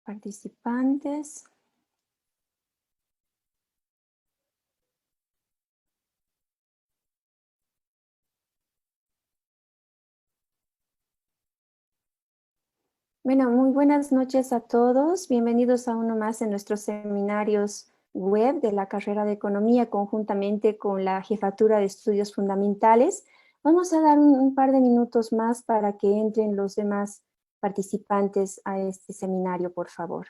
participantes. Bueno, muy buenas noches a todos. Bienvenidos a uno más en nuestros seminarios web de la carrera de Economía conjuntamente con la Jefatura de Estudios Fundamentales. Vamos a dar un par de minutos más para que entren los demás participantes a este seminario, por favor.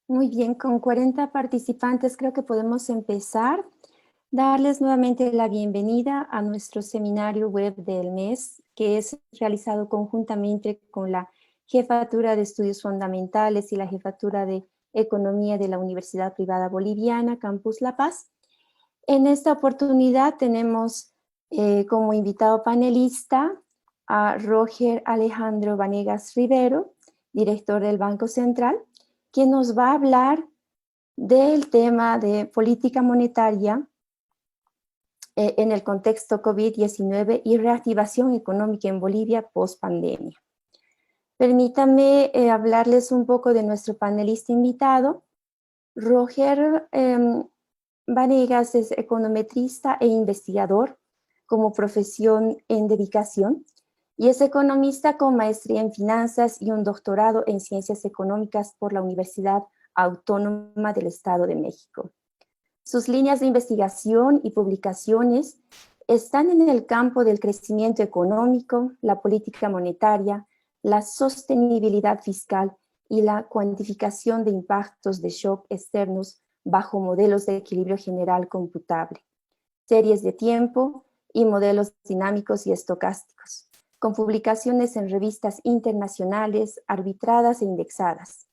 Muy bien, con 40 participantes creo que podemos empezar. Darles nuevamente la bienvenida a nuestro seminario web del mes, que es realizado conjuntamente con la Jefatura de Estudios Fundamentales y la Jefatura de Economía de la Universidad Privada Boliviana, Campus La Paz. En esta oportunidad tenemos como invitado panelista a Roger Alejandro Vanegas Rivero, director del Banco Central, quien nos va a hablar del tema de política monetaria en el contexto COVID-19 y reactivación económica en Bolivia post-pandemia. Permítanme hablarles un poco de nuestro panelista invitado. Roger Vanegas es econometrista e investigador como profesión en dedicación y es economista con maestría en finanzas y un doctorado en ciencias económicas por la Universidad Autónoma del Estado de México. Sus líneas de investigación y publicaciones están en el campo del crecimiento económico, la política monetaria, la sostenibilidad fiscal y la cuantificación de impactos de shock externos bajo modelos de equilibrio general computable, series de tiempo y modelos dinámicos y estocásticos, con publicaciones en revistas internacionales arbitradas e indexadas.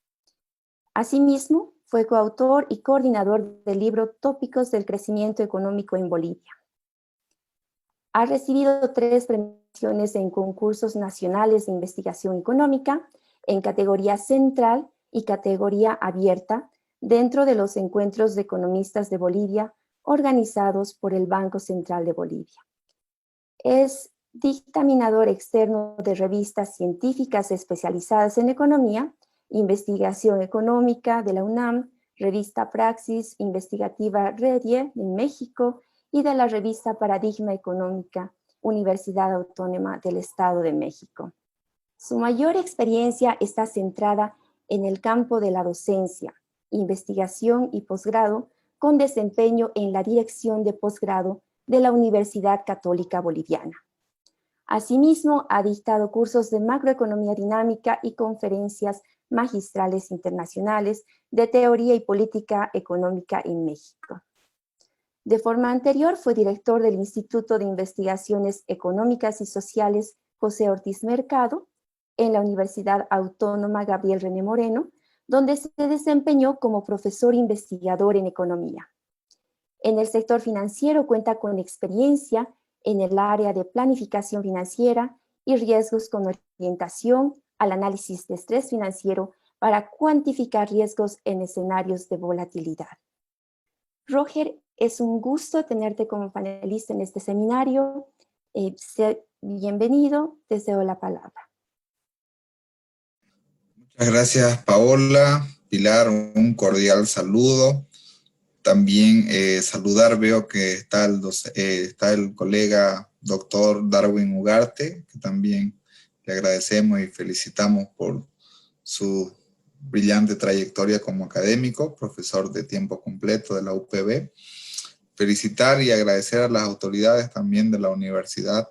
Asimismo, fue coautor y coordinador del libro Tópicos del crecimiento económico en Bolivia. Ha recibido 3 premiaciones en concursos nacionales de investigación económica en categoría central y categoría abierta dentro de los encuentros de economistas de Bolivia organizados por el Banco Central de Bolivia. Es dictaminador externo de revistas científicas especializadas en economía, investigación económica de la UNAM, revista Praxis Investigativa Redie en México y de la revista Paradigma Económica, Universidad Autónoma del Estado de México. Su mayor experiencia está centrada en el campo de la docencia, investigación y posgrado, con desempeño en la dirección de posgrado de la Universidad Católica Boliviana. Asimismo, ha dictado cursos de macroeconomía dinámica y conferencias magistrales internacionales de teoría y política económica en México. De forma anterior, fue director del Instituto de Investigaciones Económicas y Sociales José Ortiz Mercado en la Universidad Autónoma Gabriel René Moreno, donde se desempeñó como profesor investigador en economía. En el sector financiero cuenta con experiencia en el área de planificación financiera y riesgos con orientación al análisis de estrés financiero para cuantificar riesgos en escenarios de volatilidad. Roger, es un gusto tenerte como panelista en este seminario. Bienvenido, te cedo la palabra. Muchas gracias, Paola. Pilar, un cordial saludo. También saludar, veo que está el colega doctor Darwin Ugarte, que también le agradecemos y felicitamos por su brillante trayectoria como académico, profesor de tiempo completo de la UPB. Felicitar y agradecer a las autoridades también de la universidad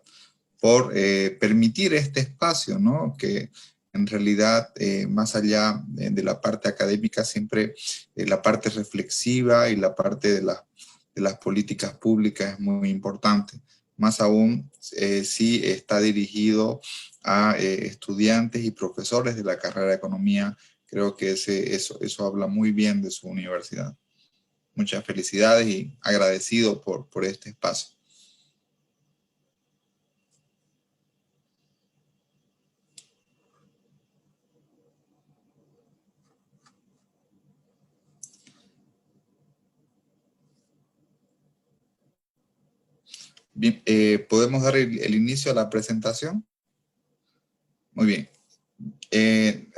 por permitir este espacio, ¿no? Que en realidad, más allá de la parte académica, siempre la parte reflexiva y la parte de las políticas públicas es muy importante. Más aún, si está dirigido a estudiantes y profesores de la carrera de Economía, creo que eso habla muy bien de su universidad. Muchas felicidades y agradecido por este espacio. Bien, ¿podemos dar el inicio a la presentación? Muy bien.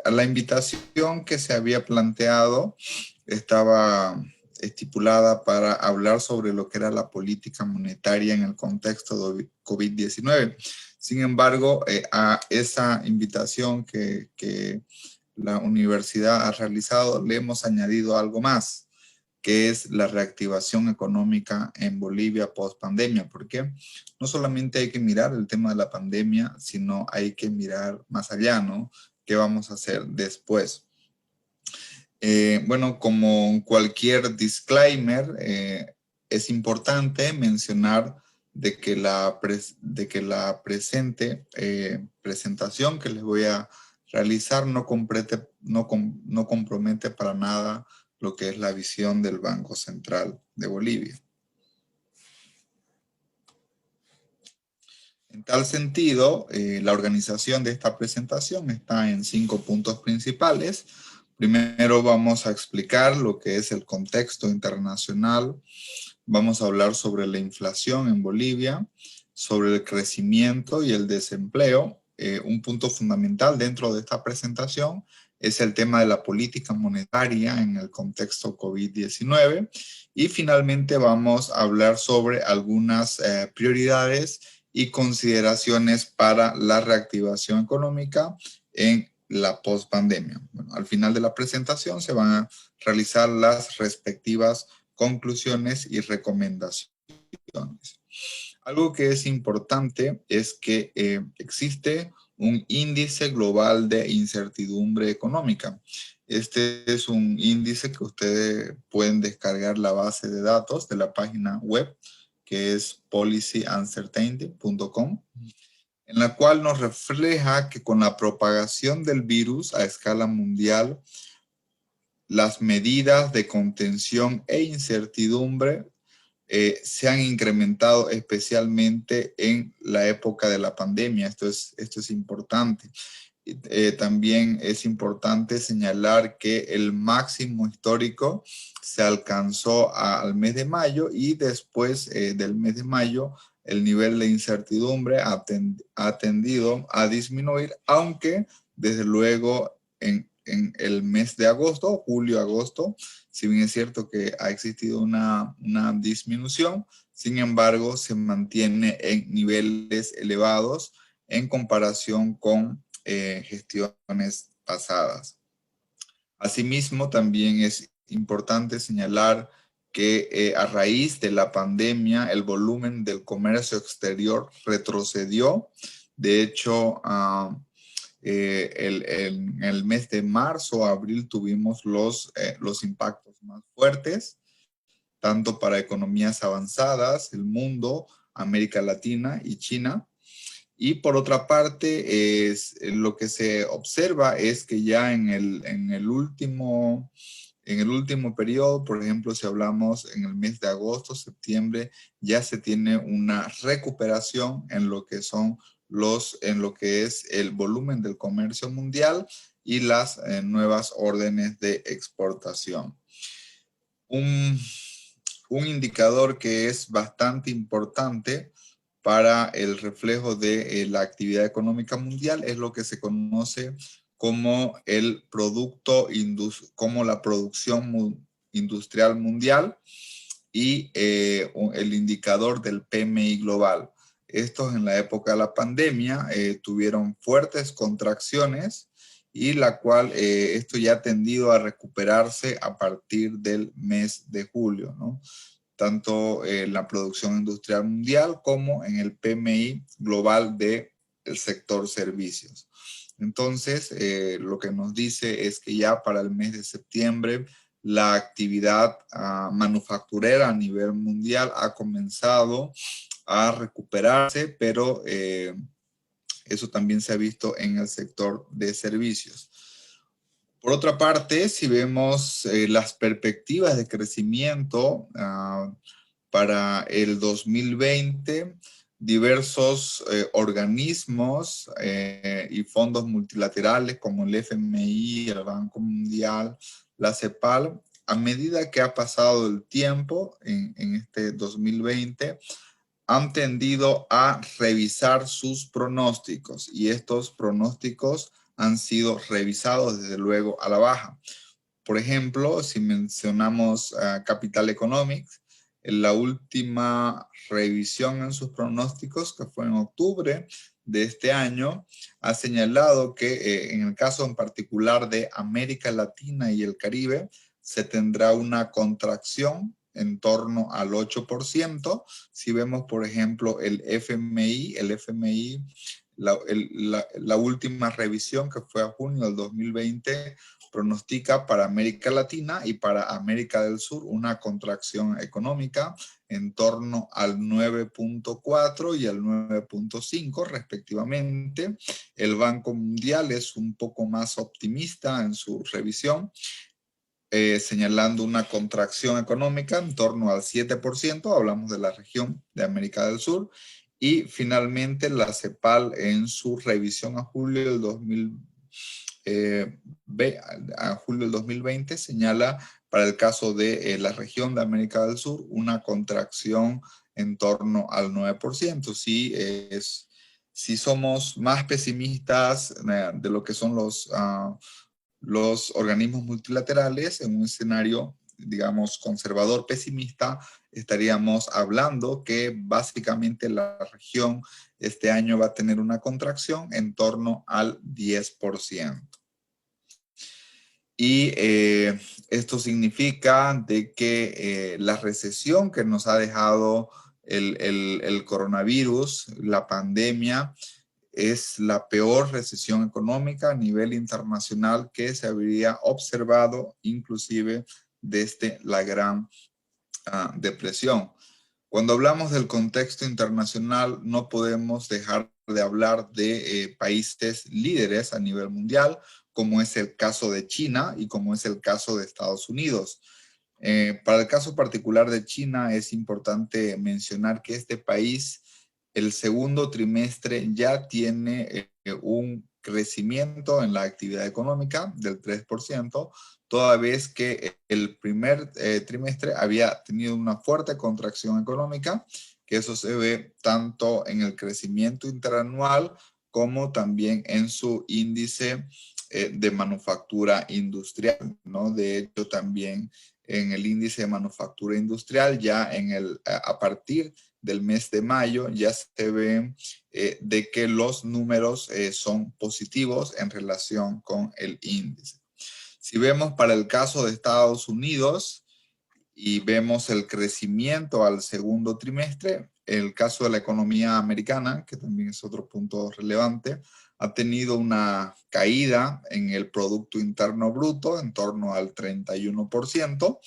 A la invitación que se había planteado estaba estipulada para hablar sobre lo que era la política monetaria en el contexto de COVID-19. Sin embargo, a esa invitación que la universidad ha realizado le hemos añadido algo más, que es la reactivación económica en Bolivia post pandemia, porque no solamente hay que mirar el tema de la pandemia, sino hay que mirar más allá, ¿no? ¿Qué vamos a hacer después? Bueno, como cualquier disclaimer, es importante mencionar de que la presente presentación que les voy a realizar no compromete para nada lo que es la visión del Banco Central de Bolivia. En tal sentido, la organización de esta presentación está en 5 puntos principales. Primero vamos a explicar lo que es el contexto internacional. Vamos a hablar sobre la inflación en Bolivia, sobre el crecimiento y el desempleo. Un punto fundamental dentro de esta presentación es el tema de la política monetaria en el contexto COVID-19. Y finalmente vamos a hablar sobre algunas prioridades y consideraciones para la reactivación económica en la pospandemia. Bueno, al final de la presentación se van a realizar las respectivas conclusiones y recomendaciones. Algo que es importante es que existe un índice global de incertidumbre económica. Este es un índice que ustedes pueden descargar la base de datos de la página web, que es policyuncertainty.com, en la cual nos refleja que con la propagación del virus a escala mundial, las medidas de contención e incertidumbre se han incrementado especialmente en la época de la pandemia. Esto es importante. También es importante señalar que el máximo histórico se alcanzó al mes de mayo y después del mes de mayo el nivel de incertidumbre ha tendido a disminuir, aunque desde luego en el mes de agosto, julio-agosto, si bien es cierto que ha existido una disminución, sin embargo se mantiene en niveles elevados en comparación con gestiones pasadas. Asimismo, también es importante señalar que a raíz de la pandemia el volumen del comercio exterior retrocedió. De hecho, en el mes de marzo, abril, tuvimos los impactos más fuertes, tanto para economías avanzadas, el mundo, América Latina y China. Y por otra parte, lo que se observa es que ya en el último En el último periodo, por ejemplo, si hablamos en el mes de agosto, septiembre, ya se tiene una recuperación en lo que es el volumen del comercio mundial y las nuevas órdenes de exportación. Un indicador que es bastante importante para el reflejo de la actividad económica mundial es lo que se conoce como como la producción industrial mundial y el indicador del PMI global. Estos en la época de la pandemia tuvieron fuertes contracciones y la cual esto ya ha tendido a recuperarse a partir del mes de julio, ¿no? Tanto en la producción industrial mundial como en el PMI global del sector servicios. Entonces, lo que nos dice es que ya para el mes de septiembre la actividad manufacturera a nivel mundial ha comenzado a recuperarse, pero eso también se ha visto en el sector de servicios. Por otra parte, si vemos las perspectivas de crecimiento para el 2020, diversos organismos y fondos multilaterales como el FMI, el Banco Mundial, la CEPAL, a medida que ha pasado el tiempo en este 2020, han tendido a revisar sus pronósticos y estos pronósticos han sido revisados desde luego a la baja. Por ejemplo, si mencionamos Capital Economics, en la última revisión en sus pronósticos, que fue en octubre de este año, ha señalado que en el caso en particular de América Latina y el Caribe, se tendrá una contracción en torno al 8%. Si vemos, por ejemplo, el FMI, la última revisión que fue a junio del 2020, pronostica para América Latina y para América del Sur una contracción económica en torno al 9.4 y al 9.5 respectivamente. El Banco Mundial es un poco más optimista en su revisión, señalando una contracción económica en torno al 7%, hablamos de la región de América del Sur, y finalmente la CEPAL en su revisión a julio del 2020 señala para el caso de la región de América del Sur una contracción en torno al 9%. Si somos más pesimistas de lo que son los organismos multilaterales, en un escenario, digamos, conservador pesimista, estaríamos hablando que básicamente la región este año va a tener una contracción en torno al 10%. Y esto significa de que la recesión que nos ha dejado el coronavirus, la pandemia, es la peor recesión económica a nivel internacional que se habría observado inclusive desde la Gran Depresión. Cuando hablamos del contexto internacional, no podemos dejar de hablar de países líderes a nivel mundial, como es el caso de China y como es el caso de Estados Unidos. Para el caso particular de China, es importante mencionar que este país, el segundo trimestre, ya tiene un crecimiento en la actividad económica del 3%, toda vez que el primer trimestre había tenido una fuerte contracción económica, que eso se ve tanto en el crecimiento interanual como también en su índice de manufactura industrial, ¿no? De hecho, también en el índice de manufactura industrial, ya a partir del mes de mayo, ya se ve de que los números son positivos en relación con el índice. Si vemos para el caso de Estados Unidos y vemos el crecimiento al segundo trimestre, el caso de la economía americana, que también es otro punto relevante, ha tenido una caída en el Producto Interno Bruto en torno al 31%,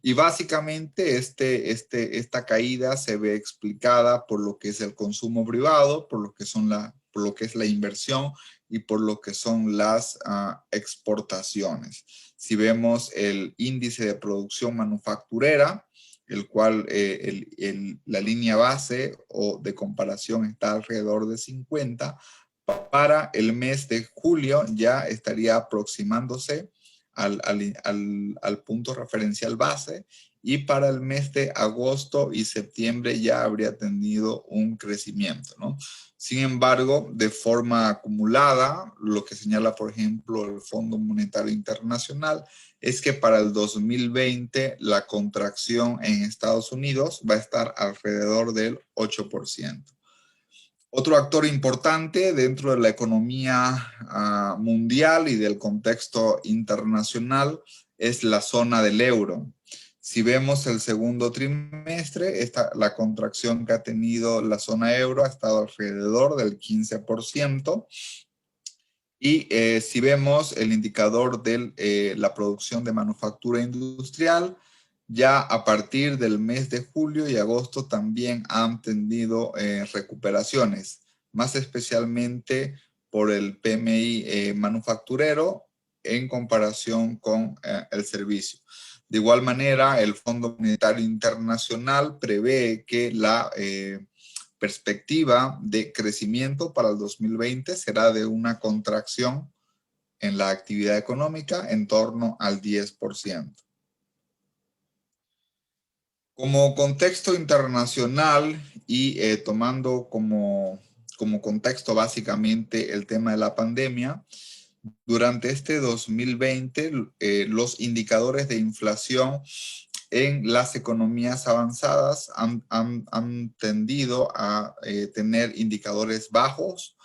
y básicamente esta caída se ve explicada por lo que es el consumo privado, por lo que son por lo que es la inversión y por lo que son las exportaciones. Si vemos el índice de producción manufacturera, el cual la línea base o de comparación está alrededor de 50, para el mes de julio ya estaría aproximándose al punto referencial base, y para el mes de agosto y septiembre ya habría tenido un crecimiento, ¿no? Sin embargo, de forma acumulada, lo que señala, por ejemplo, el Fondo Monetario Internacional, es que para el 2020 la contracción en Estados Unidos va a estar alrededor del 8%. Otro actor importante dentro de la economía mundial y del contexto internacional es la zona del euro. Si vemos el segundo trimestre, la contracción que ha tenido la zona euro ha estado alrededor del 15%. Y si vemos el indicador de la producción de manufactura industrial, ya a partir del mes de julio y agosto también han tenido recuperaciones, más especialmente por el PMI manufacturero en comparación con el servicio. De igual manera, el Fondo Monetario Internacional prevé que la perspectiva de crecimiento para el 2020 será de una contracción en la actividad económica en torno al 10%. Como contexto internacional y tomando como contexto básicamente el tema de la pandemia, durante este 2020 los indicadores de inflación en las economías avanzadas han tendido a tener indicadores bajos,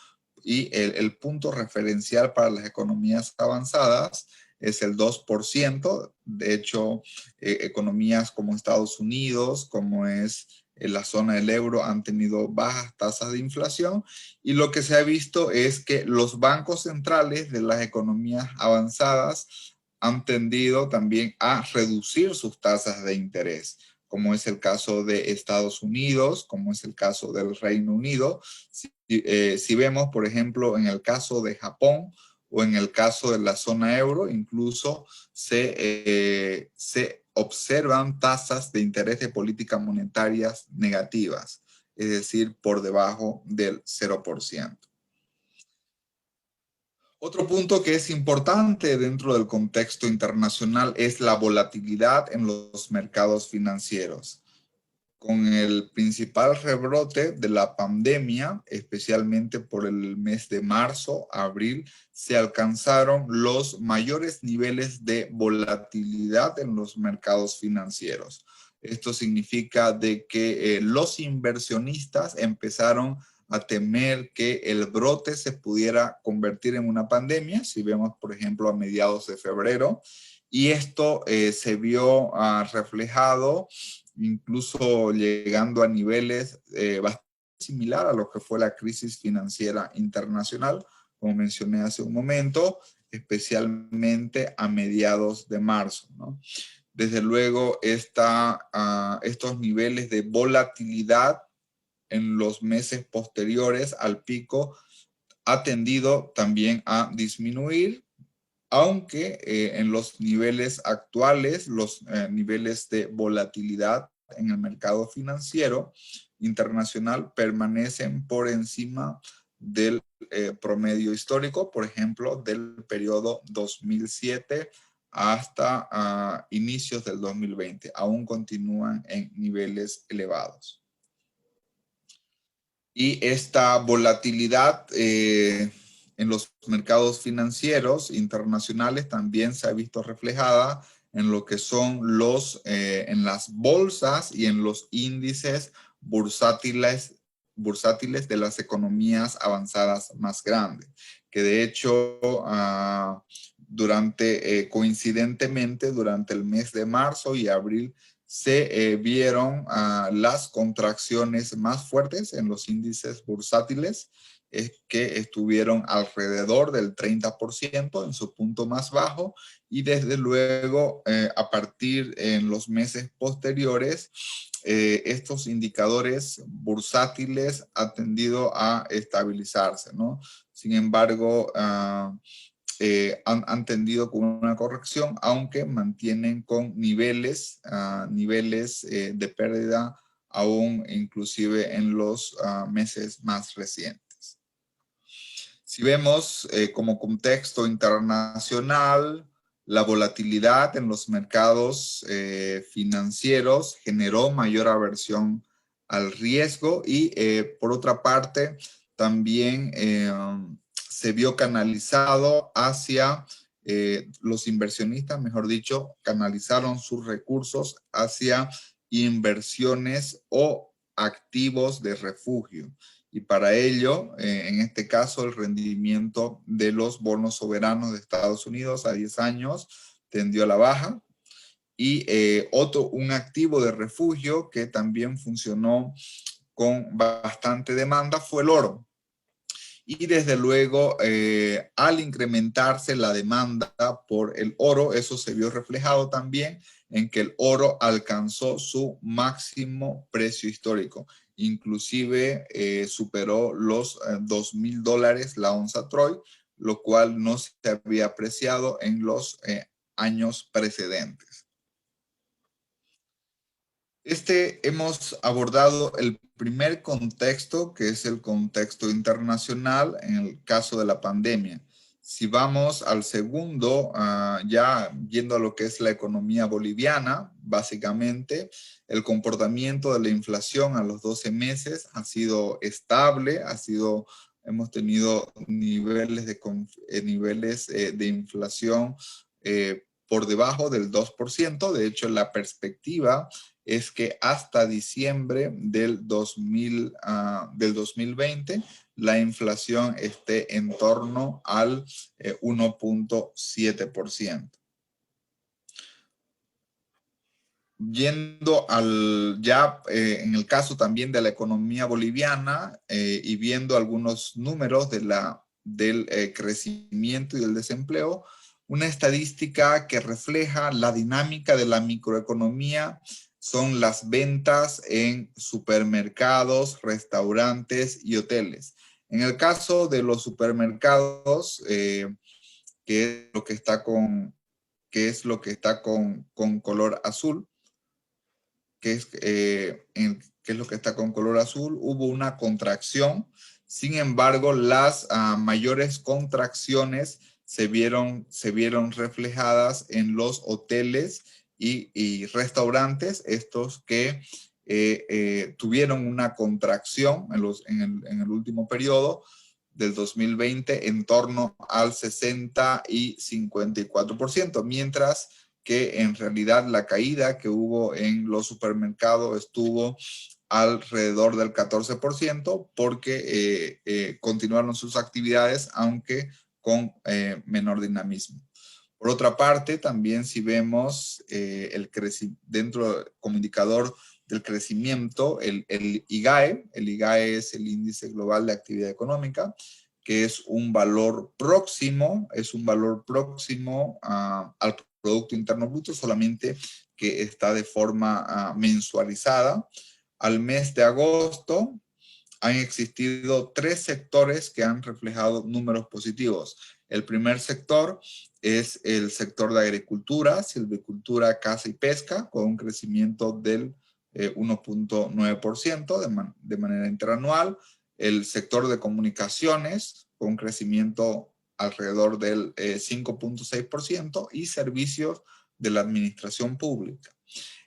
y el punto referencial para las economías avanzadas es el 2%. De hecho, economías como Estados Unidos, como es la zona del euro, han tenido bajas tasas de inflación, y lo que se ha visto es que los bancos centrales de las economías avanzadas han tendido también a reducir sus tasas de interés, como es el caso de Estados Unidos, como es el caso del Reino Unido. Si vemos, por ejemplo, en el caso de Japón o en el caso de la zona euro, incluso se observan tasas de interés de políticas monetarias negativas, es decir, por debajo del 0%. Otro punto que es importante dentro del contexto internacional es la volatilidad en los mercados financieros. Con el principal rebrote de la pandemia, especialmente por el mes de marzo, abril, se alcanzaron los mayores niveles de volatilidad en los mercados financieros. Esto significa de que los inversionistas empezaron a temer que el brote se pudiera convertir en una pandemia, si vemos, por ejemplo, a mediados de febrero, y esto se vio reflejado incluso llegando a niveles bastante similar a lo que fue la crisis financiera internacional, como mencioné hace un momento, especialmente a mediados de marzo, ¿no? Desde luego, estos niveles de volatilidad en los meses posteriores al pico ha tendido también a disminuir, aunque en los niveles actuales, los niveles de volatilidad en el mercado financiero internacional permanecen por encima del promedio histórico, por ejemplo, del periodo 2007 hasta inicios del 2020. Aún continúan en niveles elevados. Y esta volatilidad en los mercados financieros internacionales también se ha visto reflejada en lo que son en las bolsas y en los índices bursátiles de las economías avanzadas más grandes, que de hecho coincidentemente durante el mes de marzo y abril se vieron las contracciones más fuertes en los índices bursátiles, es que estuvieron alrededor del 30% en su punto más bajo, y desde luego a partir en los meses posteriores estos indicadores bursátiles han tendido a estabilizarse, ¿no? Sin embargo, han tendido con una corrección, aunque mantienen con niveles de pérdida aún inclusive en los meses más recientes. Si vemos como contexto internacional, la volatilidad en los mercados financieros generó mayor aversión al riesgo y por otra parte también se vio canalizado hacia los inversionistas, mejor dicho, canalizaron sus recursos hacia inversiones o activos de refugio. Y para ello, en este caso, el rendimiento de los bonos soberanos de Estados Unidos a 10 años tendió a la baja. Y un activo de refugio que también funcionó con bastante demanda fue el oro. Y desde luego, al incrementarse la demanda por el oro, eso se vio reflejado también en que el oro alcanzó su máximo precio histórico. Inclusive superó los $2,000 la onza Troy, lo cual no se había apreciado en los años precedentes. Hemos abordado el primer contexto, que es el contexto internacional en el caso de la pandemia. Si vamos al segundo, ya viendo a lo que es la economía boliviana, básicamente el comportamiento de la inflación a los 12 meses ha sido estable, hemos tenido niveles de inflación por debajo del 2%. De hecho, la perspectiva es que hasta diciembre del 2020 la inflación esté en torno al 1.7%. Yendo en el caso también de la economía boliviana y viendo algunos números del crecimiento y del desempleo, una estadística que refleja la dinámica de la microeconomía son las ventas en supermercados, restaurantes y hoteles. En el caso de los supermercados, que es lo que está con color azul, qué es lo que está con color azul, hubo una contracción. Sin embargo, las mayores contracciones se vieron reflejadas en los hoteles y restaurantes, estos que tuvieron una contracción en el último periodo del 2020 en torno al 60 y 54%, mientras que en realidad la caída que hubo en los supermercados estuvo alrededor del 14%, porque continuaron sus actividades, aunque con menor dinamismo. Por otra parte, también si vemos como indicador del crecimiento, el IGAE. El IGAE es el Índice Global de Actividad Económica, que es un valor próximo al Producto Interno Bruto, solamente que está de forma mensualizada. Al mes de agosto han existido 3 sectores que han reflejado números positivos. El primer sector es el sector de agricultura, silvicultura, caza y pesca, con un crecimiento del 1.9% de manera interanual. El sector de comunicaciones, con un crecimiento alrededor del 5.6%, y servicios de la administración pública.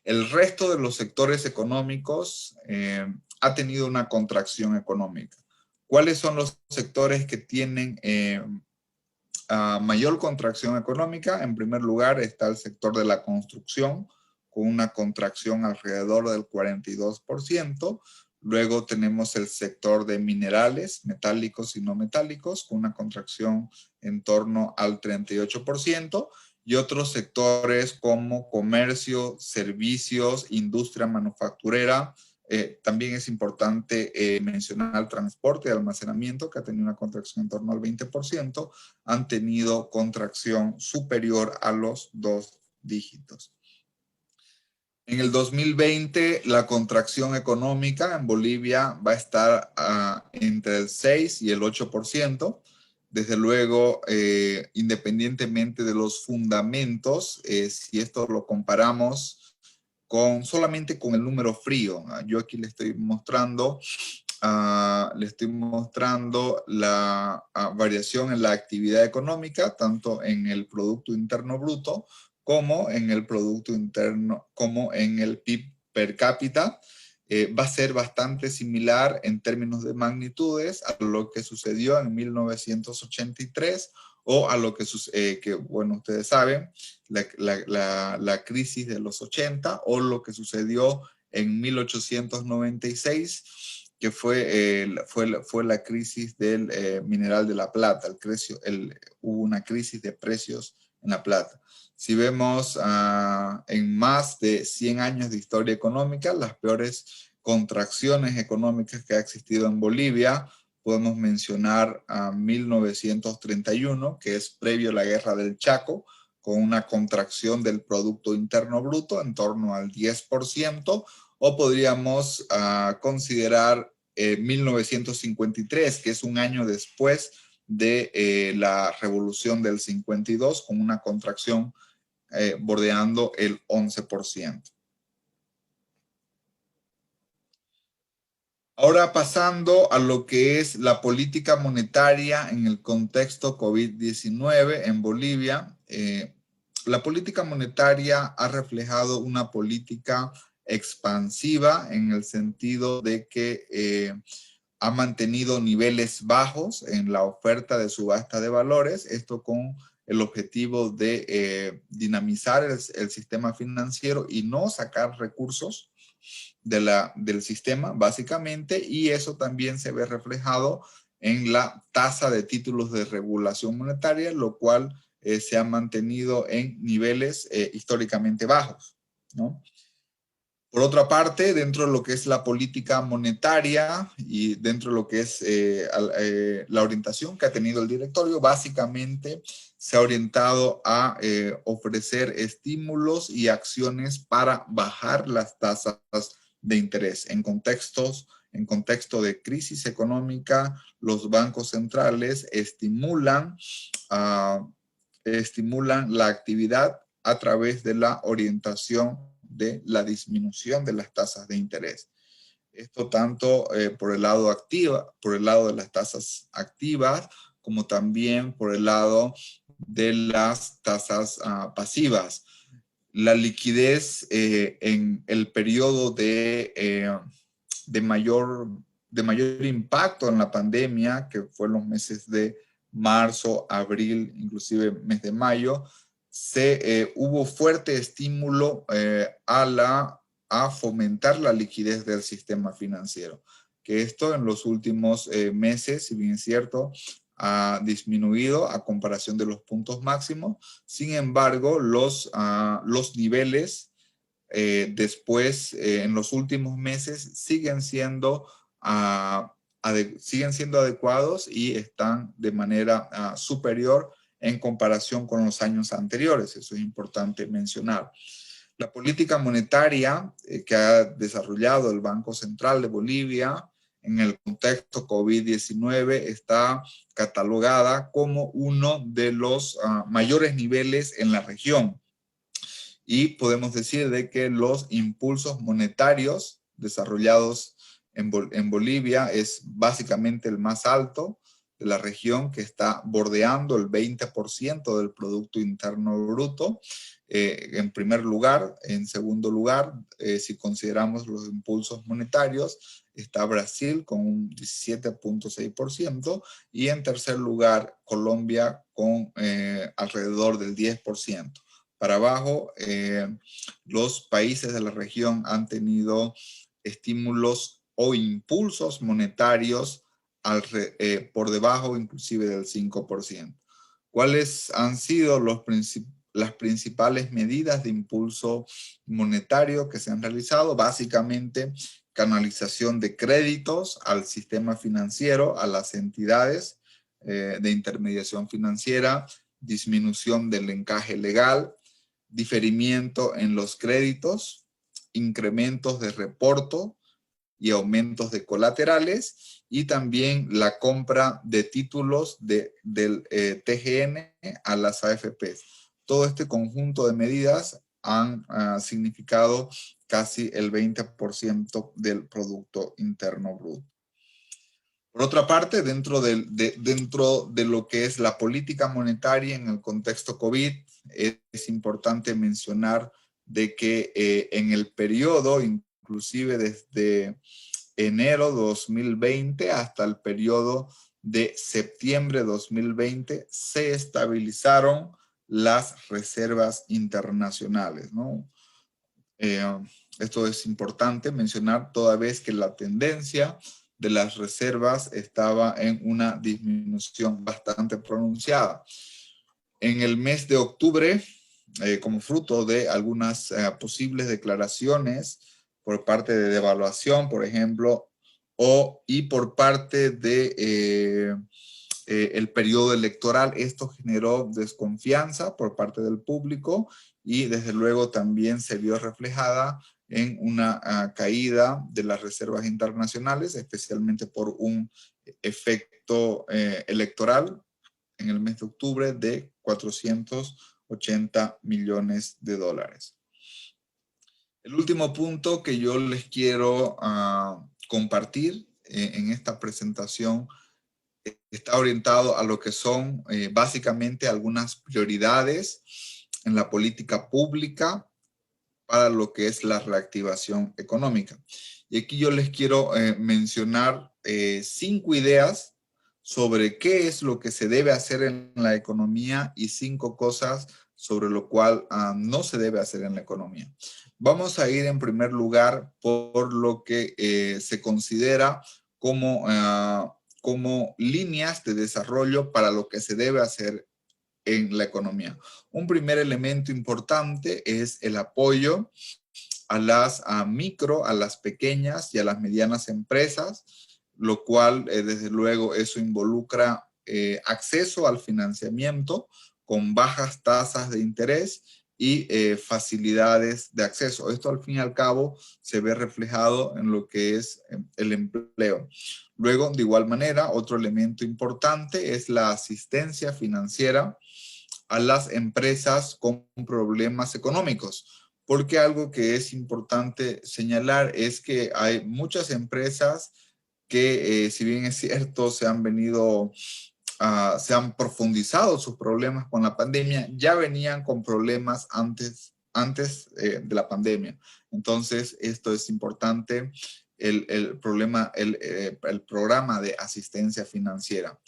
El resto de los sectores económicos ha tenido una contracción económica. ¿Cuáles son los sectores que tienen mayor contracción económica? En primer lugar está el sector de la construcción, con una contracción alrededor del 42%. Luego tenemos el sector de minerales, metálicos y no metálicos, con una contracción en torno al 38%. Y otros sectores como comercio, servicios, industria manufacturera, también es importante mencionar el transporte y almacenamiento, que ha tenido una contracción en torno al 20%, han tenido contracción superior a los 2 dígitos. En el 2020, la contracción económica en Bolivia va a estar entre el 6 y el 8%. Desde luego, independientemente de los fundamentos, si esto lo comparamos solamente con el número frío. Yo aquí le estoy mostrando la variación en la actividad económica, tanto en el Producto Interno Bruto como en el Producto Interno, como en el PIB per cápita. Va a ser bastante similar en términos de magnitudes a lo que sucedió en 1983 o a lo que bueno, ustedes saben, la crisis de los 80 o lo que sucedió en 1896, que fue la crisis del mineral de la plata. Hubo una crisis de precios en la plata. Si vemos en más de 100 años de historia económica, las peores contracciones económicas que ha existido en Bolivia, podemos mencionar a 1931, que es previo a la Guerra del Chaco, con una contracción del Producto Interno Bruto en torno al 10%, o podríamos considerar 1953, que es un año después de la Revolución del 52, con una contracción bordeando el 11%. Ahora pasando a lo que es la política monetaria en el contexto COVID-19 en Bolivia. La política monetaria ha reflejado una política expansiva en el sentido de que ha mantenido niveles bajos en la oferta de subasta de valores, esto con el objetivo de dinamizar el sistema financiero y no sacar recursos del sistema, básicamente, y eso también se ve reflejado en la tasa de títulos de regulación monetaria, lo cual se ha mantenido en niveles históricamente bajos, ¿no? Por otra parte, dentro de lo que es la política monetaria y dentro de lo que es la orientación que ha tenido el directorio, básicamente se ha orientado a ofrecer estímulos y acciones para bajar las tasas de interés. En contexto de crisis económica, los bancos centrales estimulan la actividad a través de la orientación de la disminución de las tasas de interés. Esto tanto por el lado de las tasas activas, como también por el lado de las tasas pasivas. La liquidez en el periodo de mayor impacto en la pandemia, que fue los meses de marzo, abril, inclusive mes de mayo, hubo fuerte estímulo a fomentar la liquidez del sistema financiero. Que esto en los últimos meses, si bien es cierto, ha disminuido a comparación de los puntos máximos. Sin embargo, los niveles después, en los últimos meses, siguen siendo adecuados y están de manera superior en comparación con los años anteriores. Eso es importante mencionar. La política monetaria que ha desarrollado el Banco Central de Bolivia en el contexto COVID-19 está catalogada como uno de los mayores niveles en la región. Y podemos decir de que los impulsos monetarios desarrollados en Bolivia es básicamente el más alto de la región, que está bordeando el 20% del Producto Interno Bruto. En primer lugar. En segundo lugar, si consideramos los impulsos monetarios, está Brasil con un 17.6% y en tercer lugar Colombia con alrededor del 10%. Para abajo, los países de la región han tenido estímulos o impulsos monetarios por debajo inclusive del 5%. ¿Cuáles han sido las principales medidas de impulso monetario que se han realizado? Básicamente canalización de créditos al sistema financiero, a las entidades de intermediación financiera, disminución del encaje legal, diferimiento en los créditos, incrementos de reporto y aumentos de colaterales, y también la compra de títulos del TGN a las AFPs. Todo este conjunto de medidas han significado casi el 20% del Producto Interno Bruto. Por otra parte, dentro de lo que es la política monetaria en el contexto COVID, es importante mencionar de que en el periodo, inclusive desde enero 2020 hasta el periodo de septiembre 2020, se estabilizaron las reservas internacionales, ¿no? Esto es importante mencionar toda vez que la tendencia de las reservas estaba en una disminución bastante pronunciada. En el mes de octubre, como fruto de algunas posibles declaraciones por parte de devaluación, por ejemplo, y por parte de el periodo electoral, esto generó desconfianza por parte del público y desde luego también se vio reflejada en una caída de las reservas internacionales, especialmente por un efecto electoral en el mes de octubre de 480 millones de dólares. El último punto que yo les quiero compartir en esta presentación está orientado a lo que son básicamente algunas prioridades en la política pública para lo que es la reactivación económica. Y aquí yo les quiero mencionar 5 ideas sobre qué es lo que se debe hacer en la economía y 5 cosas sobre lo cual no se debe hacer en la economía. Vamos a ir en primer lugar por lo que se considera como líneas de desarrollo para lo que se debe hacer en la economía. Un primer elemento importante es el apoyo a las micro, a las pequeñas y a las medianas empresas, lo cual desde luego eso involucra acceso al financiamiento con bajas tasas de interés y facilidades de acceso. Esto al fin y al cabo se ve reflejado en lo que es el empleo. Luego, de igual manera, otro elemento importante es la asistencia financiera a las empresas con problemas económicos, porque algo que es importante señalar es que hay muchas empresas que, si bien es cierto, se han profundizado sus problemas con la pandemia, ya venían con problemas antes de la pandemia. Entonces, esto es importante, el programa de asistencia financiera.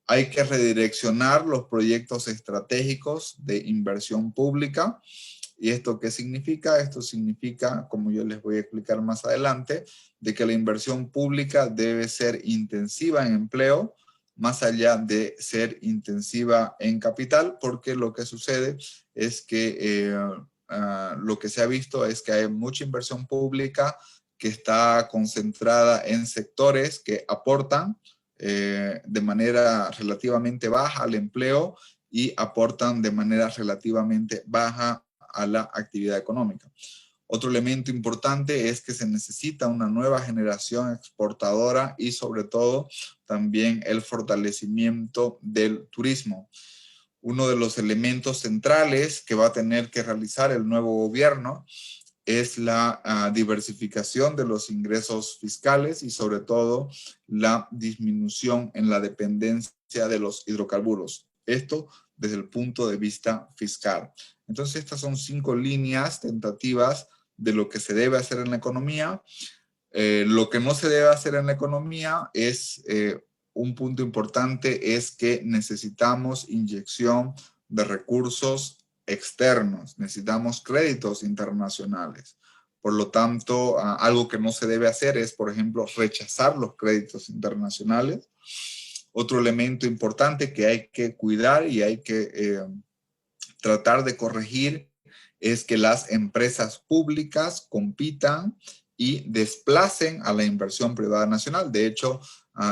Hay que redireccionar los proyectos estratégicos de inversión pública. ¿Y esto qué significa? Esto significa, como yo les voy a explicar más adelante, de que la inversión pública debe ser intensiva en empleo, más allá de ser intensiva en capital, porque lo que sucede es que lo que se ha visto es que hay mucha inversión pública que está concentrada en sectores que aportan de manera relativamente baja al empleo y aportan de manera relativamente baja a la actividad económica. Otro elemento importante es que se necesita una nueva generación exportadora y sobre todo también el fortalecimiento del turismo. Uno de los elementos centrales que va a tener que realizar el nuevo gobierno es la diversificación de los ingresos fiscales y sobre todo la disminución en la dependencia de los hidrocarburos. Esto desde el punto de vista fiscal. Entonces, estas son 5 líneas tentativas de lo que se debe hacer en la economía. Lo que no se debe hacer en la economía es, un punto importante es que necesitamos inyección de recursos externos, necesitamos créditos internacionales. Por lo tanto, algo que no se debe hacer es, por ejemplo, rechazar los créditos internacionales. Otro elemento importante que hay que cuidar y hay que tratar de corregir es que las empresas públicas compitan y desplacen a la inversión privada nacional. De hecho,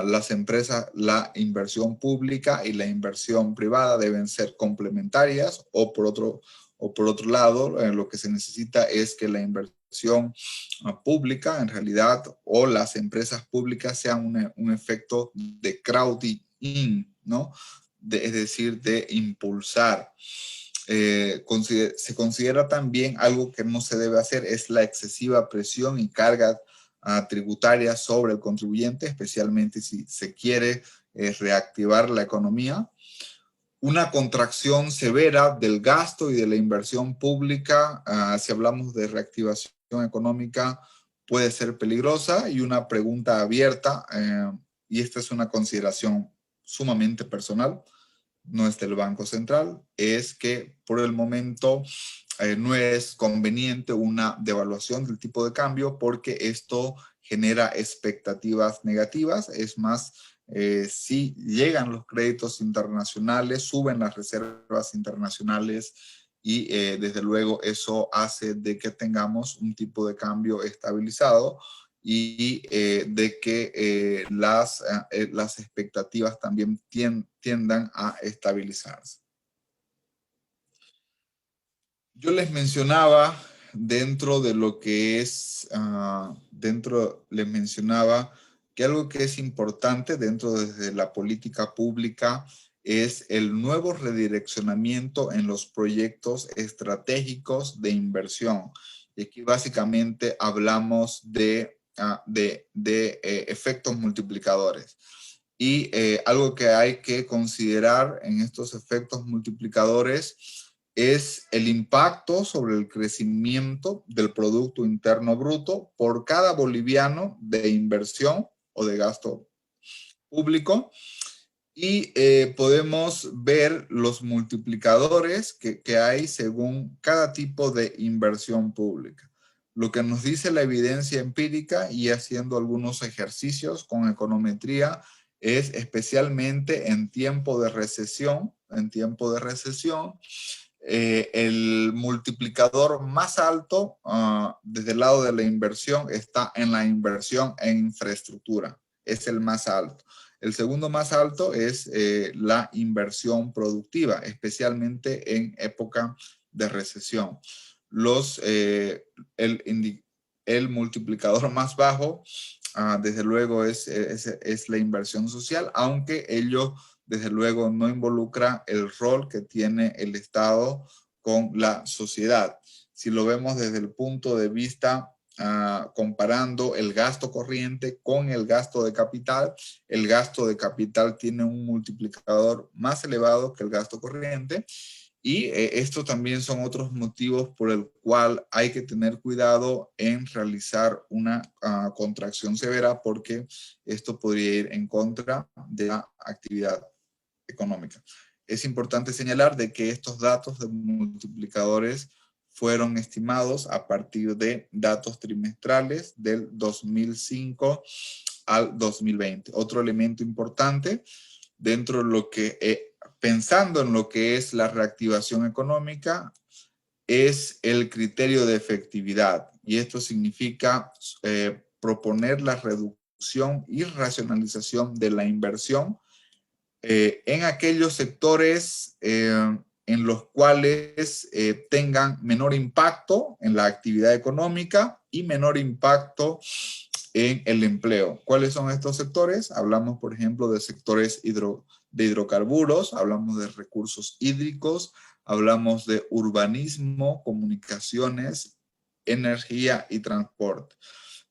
las empresas, la inversión pública y la inversión privada deben ser complementarias, o por otro lado, lo que se necesita es que la inversión pública, en realidad, o las empresas públicas sean un efecto de crowding in, ¿no? Es decir, de impulsar. Se considera también algo que no se debe hacer, es la excesiva presión y carga tributaria sobre el contribuyente, especialmente si se quiere reactivar la economía. Una contracción severa del gasto y de la inversión pública, si hablamos de reactivación económica, puede ser peligrosa. Y una pregunta abierta, y esta es una consideración sumamente personal, no es del Banco Central, es que por el momento no es conveniente una devaluación del tipo de cambio, porque esto genera expectativas negativas. Es más, si llegan los créditos internacionales, suben las reservas internacionales, y desde luego eso hace de que tengamos un tipo de cambio estabilizado, y de que las expectativas también tiendan a estabilizarse. Yo les mencionaba dentro de lo que es, les mencionaba que algo que es importante dentro de la política pública es el nuevo redireccionamiento en los proyectos estratégicos de inversión. Y aquí básicamente hablamos de efectos multiplicadores. Y algo que hay que considerar en estos efectos multiplicadores es el impacto sobre el crecimiento del Producto Interno Bruto por cada boliviano de inversión o de gasto público. Y podemos ver los multiplicadores que hay según cada tipo de inversión pública. Lo que nos dice la evidencia empírica, y haciendo algunos ejercicios con econometría, es especialmente en tiempo de recesión, el multiplicador más alto desde el lado de la inversión está en la inversión en infraestructura. Es el más alto. El segundo más alto es la inversión productiva, especialmente en época de recesión. El multiplicador más bajo, desde luego, es la inversión social, aunque ello desde luego no involucra el rol que tiene el Estado con la sociedad. Si lo vemos desde el punto de vista comparando el gasto corriente con el gasto de capital, el gasto de capital tiene un multiplicador más elevado que el gasto corriente. Y estos también son otros motivos por el cual hay que tener cuidado en realizar una contracción severa, porque esto podría ir en contra de la actividad económica. Es importante señalar de que estos datos de multiplicadores fueron estimados a partir de datos trimestrales del 2005 al 2020. Otro elemento importante dentro de lo que, pensando en lo que es la reactivación económica, es el criterio de efectividad. Y esto significa proponer la reducción y racionalización de la inversión en aquellos sectores en los cuales tengan menor impacto en la actividad económica y menor impacto en el empleo. ¿Cuáles son estos sectores? Hablamos, por ejemplo, de sectores de hidrocarburos, hablamos de recursos hídricos, hablamos de urbanismo, comunicaciones, energía y transporte.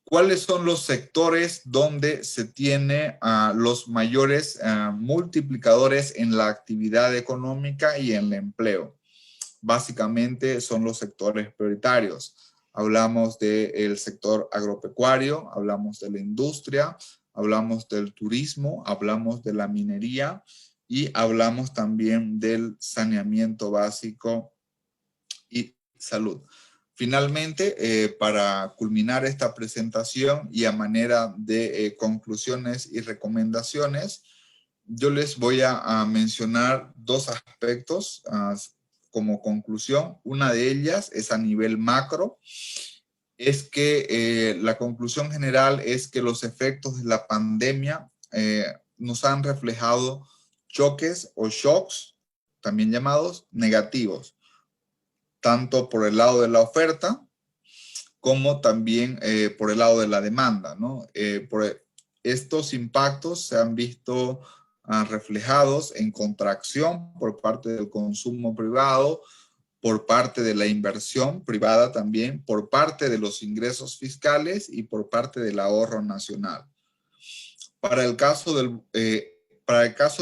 ¿Cuáles son los sectores donde se tiene los mayores multiplicadores en la actividad económica y en el empleo? Básicamente son los sectores prioritarios. Hablamos del sector agropecuario, hablamos de la industria, hablamos del turismo, hablamos de la minería y hablamos también del saneamiento básico y salud. Finalmente, para culminar esta presentación y a manera de conclusiones y recomendaciones, yo les voy a mencionar dos aspectos como conclusión. Una de ellas es a nivel macro. es que la conclusión general es que los efectos de la pandemia nos han reflejado choques o shocks, también llamados negativos, tanto por el lado de la oferta como también por el lado de la demanda, ¿no? Estos impactos se han visto reflejados en contracción por parte del consumo privado, por parte de la inversión privada también, por parte de los ingresos fiscales y por parte del ahorro nacional. Para el caso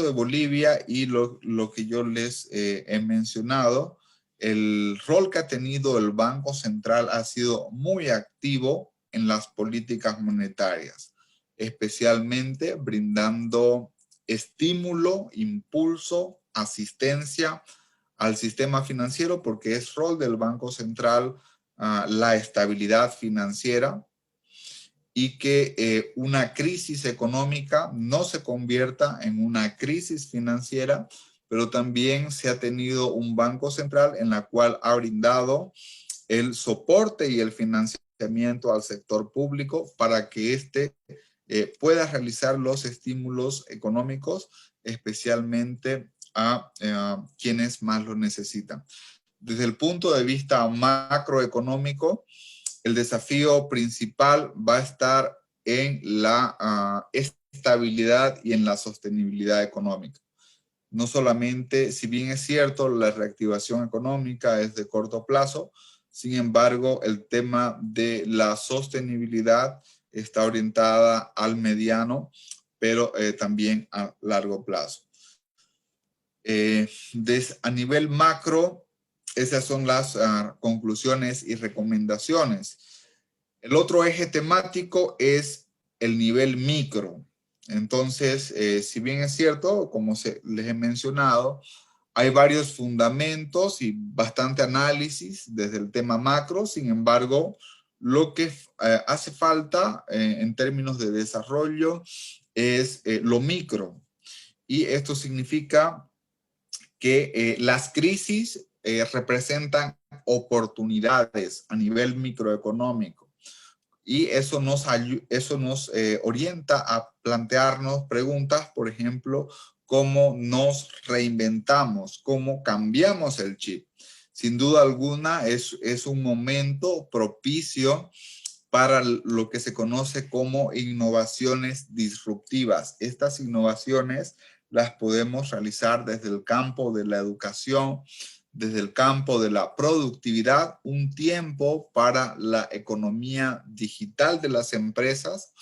de Bolivia y lo que yo les he mencionado, el rol que ha tenido el Banco Central ha sido muy activo en las políticas monetarias, especialmente brindando estímulo, impulso, asistencia al sistema financiero, porque es rol del Banco Central la estabilidad financiera y que una crisis económica no se convierta en una crisis financiera, pero también se ha tenido un Banco Central en la cual ha brindado el soporte y el financiamiento al sector público para que éste pueda realizar los estímulos económicos, especialmente a quienes más lo necesitan. Desde el punto de vista macroeconómico, el desafío principal va a estar en la estabilidad y en la sostenibilidad económica. No solamente, si bien es cierto, la reactivación económica es de corto plazo, sin embargo, el tema de la sostenibilidad está orientada al mediano, pero también a largo plazo. A nivel macro, esas son las conclusiones y recomendaciones. El otro eje temático es el nivel micro. Entonces, si bien es cierto, como les he mencionado, hay varios fundamentos y bastante análisis desde el tema macro. Sin embargo, lo que hace falta en términos de desarrollo es lo micro. Y esto significa que las crisis representan oportunidades a nivel microeconómico. Y eso nos orienta a plantearnos preguntas, por ejemplo, cómo nos reinventamos, cómo cambiamos el chip. Sin duda alguna es un momento propicio para lo que se conoce como innovaciones disruptivas. Estas innovaciones las podemos realizar desde el campo de la educación, desde el campo de la productividad, un tiempo para la economía digital de las empresas.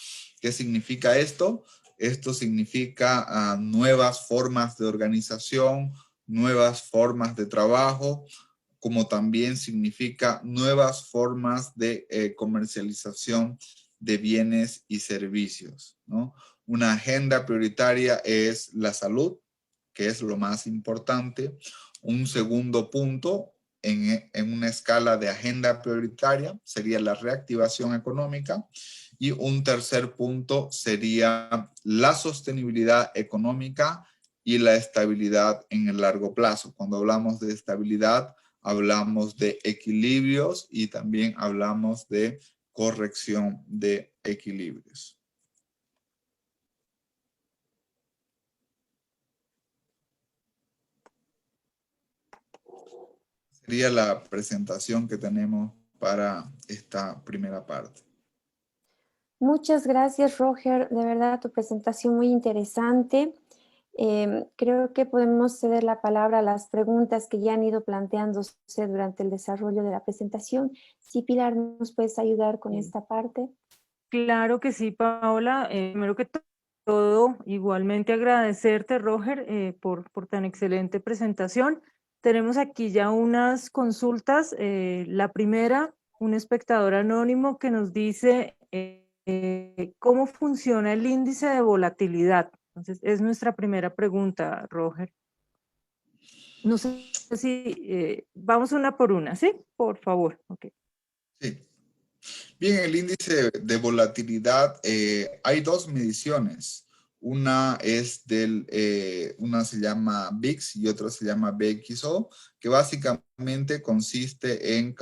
¿Qué significa esto? Esto significa nuevas formas de organización, nuevas formas de trabajo, como también significa nuevas formas de comercialización de bienes y servicios, ¿no? Una agenda prioritaria es la salud, que es lo más importante. Un segundo punto en una escala de agenda prioritaria sería la reactivación económica. Y un tercer punto sería la sostenibilidad económica y la estabilidad en el largo plazo. Cuando hablamos de estabilidad, hablamos de equilibrios y también hablamos de corrección de equilibrios. Sería la presentación que tenemos para esta primera parte. Muchas gracias, Roger. De verdad, tu presentación muy interesante. Creo que podemos ceder la palabra a las preguntas que ya han ido planteándose durante el desarrollo de la presentación. Si Pilar, ¿nos puedes ayudar con esta parte? Claro que sí, Paola. Primero que todo, igualmente agradecerte, Roger, por tan excelente presentación. Tenemos aquí ya unas consultas. La primera, un espectador anónimo que nos dice cómo funciona el índice de volatilidad. Entonces, es nuestra primera pregunta, Roger. No sé si vamos una por una, ¿sí? Por favor. Okay. Sí. Bien, el índice de volatilidad, hay dos mediciones. Una es una se llama VIX y otra se llama BXO, que básicamente consiste en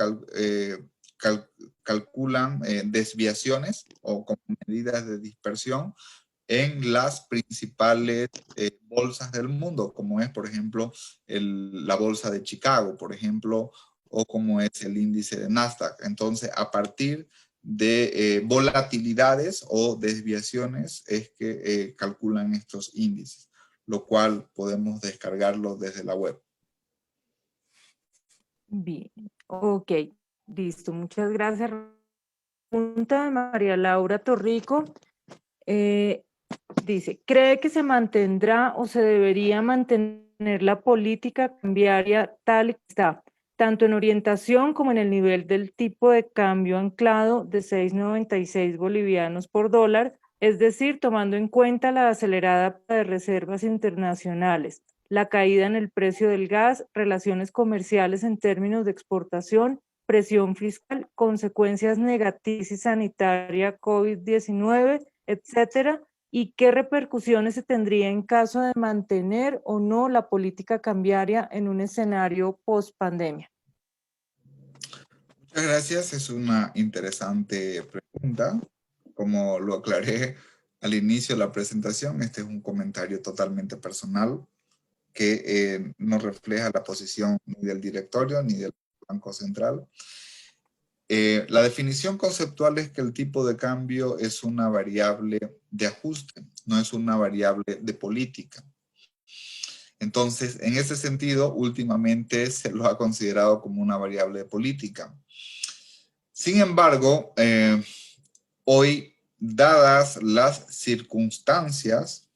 calculan desviaciones o como medidas de dispersión en las principales bolsas del mundo, como es, por ejemplo, la bolsa de Chicago, por ejemplo, o como es el índice de Nasdaq. Entonces, a partir de volatilidades o desviaciones es que calculan estos índices, lo cual podemos descargarlo desde la web. Bien, ok, listo. Muchas gracias. Pregunta de María Laura Torrico. Dice, ¿cree que se mantendrá o se debería mantener la política cambiaria tal y que está, tanto en orientación como en el nivel del tipo de cambio anclado de 6,96 bolivianos por dólar, es decir, tomando en cuenta la acelerada de reservas internacionales, la caída en el precio del gas, relaciones comerciales en términos de exportación, presión fiscal, consecuencias negativas y sanitaria COVID-19, etcétera? ¿Y qué repercusiones se tendría en caso de mantener o no la política cambiaria en un escenario post-pandemia? Muchas gracias, es una interesante pregunta. Como lo aclaré al inicio de la presentación, este es un comentario totalmente personal que no refleja la posición ni del directorio ni del Banco Central. La definición conceptual es que el tipo de cambio es una variable de ajuste, no es una variable de política. Entonces, en ese sentido, últimamente se lo ha considerado como una variable de política. Sin embargo, hoy, dadas las circunstancias,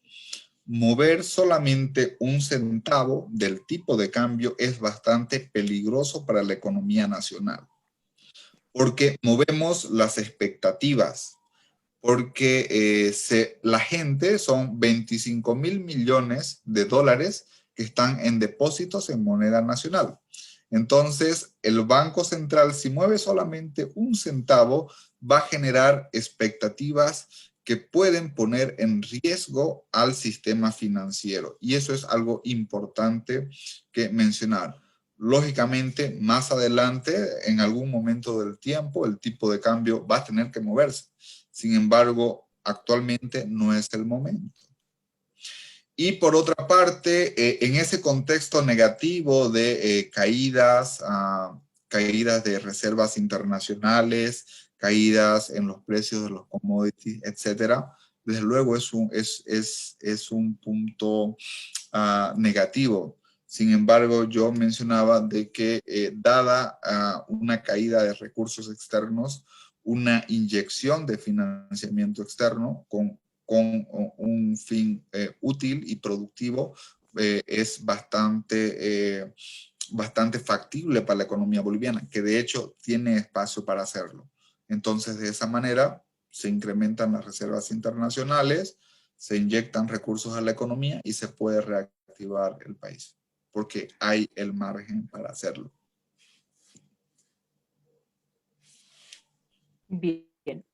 mover solamente un centavo del tipo de cambio es bastante peligroso para la economía nacional. Porque movemos las expectativas, porque la gente son 25.000 millones de dólares que están en depósitos en moneda nacional. Entonces, el Banco Central, si mueve solamente un centavo, va a generar expectativas que pueden poner en riesgo al sistema financiero. Y eso es algo importante que mencionar. Lógicamente, más adelante, en algún momento del tiempo, el tipo de cambio va a tener que moverse. Sin embargo, actualmente no es el momento. Y por otra parte, en ese contexto negativo de caídas de reservas internacionales, caídas en los precios de los commodities, etcétera, desde luego es un punto negativo. Sin embargo, yo mencionaba de que dada una caída de recursos externos, una inyección de financiamiento externo con un fin útil y productivo es bastante factible para la economía boliviana, que de hecho tiene espacio para hacerlo. Entonces, de esa manera se incrementan las reservas internacionales, se inyectan recursos a la economía y se puede reactivar el país, porque hay el margen para hacerlo. Bien,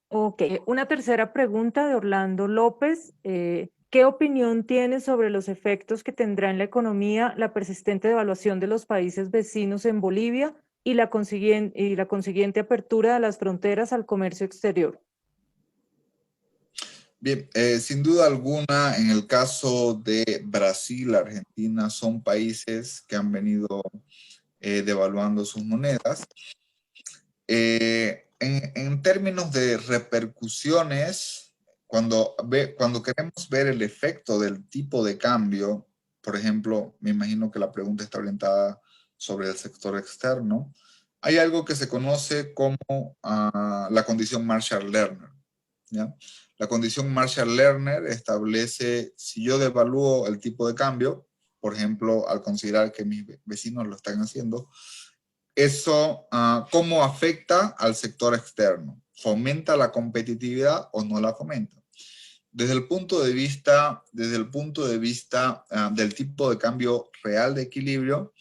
ok. Una tercera pregunta de Orlando López. ¿Qué opinión tiene sobre los efectos que tendrá en la economía la persistente devaluación de los países vecinos en Bolivia y la consiguiente apertura de las fronteras al comercio exterior? Bien, sin duda alguna, en el caso de Brasil, Argentina, son países que han venido devaluando sus monedas. En términos de repercusiones, cuando queremos ver el efecto del tipo de cambio, por ejemplo, me imagino que la pregunta está orientada sobre el sector externo, hay algo que se conoce como la condición Marshall-Lerner, ¿ya? La condición Marshall-Lerner establece, si yo devalúo el tipo de cambio, por ejemplo, al considerar que mis vecinos lo están haciendo, eso, ¿cómo afecta al sector externo? ¿Fomenta la competitividad o no la fomenta? Desde el punto de vista del tipo de cambio real de equilibrio,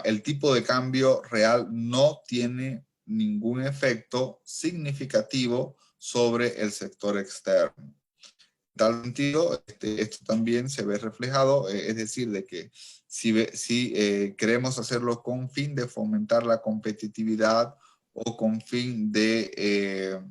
el tipo de cambio real no tiene ningún efecto significativo sobre el sector externo. En tal sentido, esto también se ve reflejado, es decir, de que si queremos hacerlo con fin de fomentar la competitividad o con fin de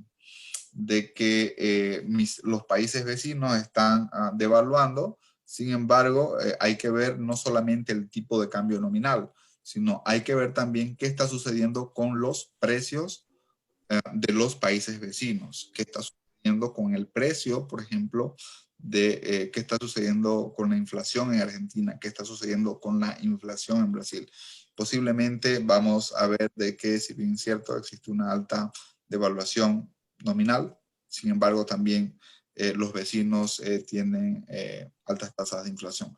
que los países vecinos están devaluando. Sin embargo, hay que ver no solamente el tipo de cambio nominal, sino hay que ver también qué está sucediendo con los precios de los países vecinos, qué está sucediendo con el precio, por ejemplo, de qué está sucediendo con la inflación en Argentina, qué está sucediendo con la inflación en Brasil. Posiblemente vamos a ver de que, si bien es cierto, existe una alta devaluación nominal, sin embargo también los vecinos tienen altas tasas de inflación,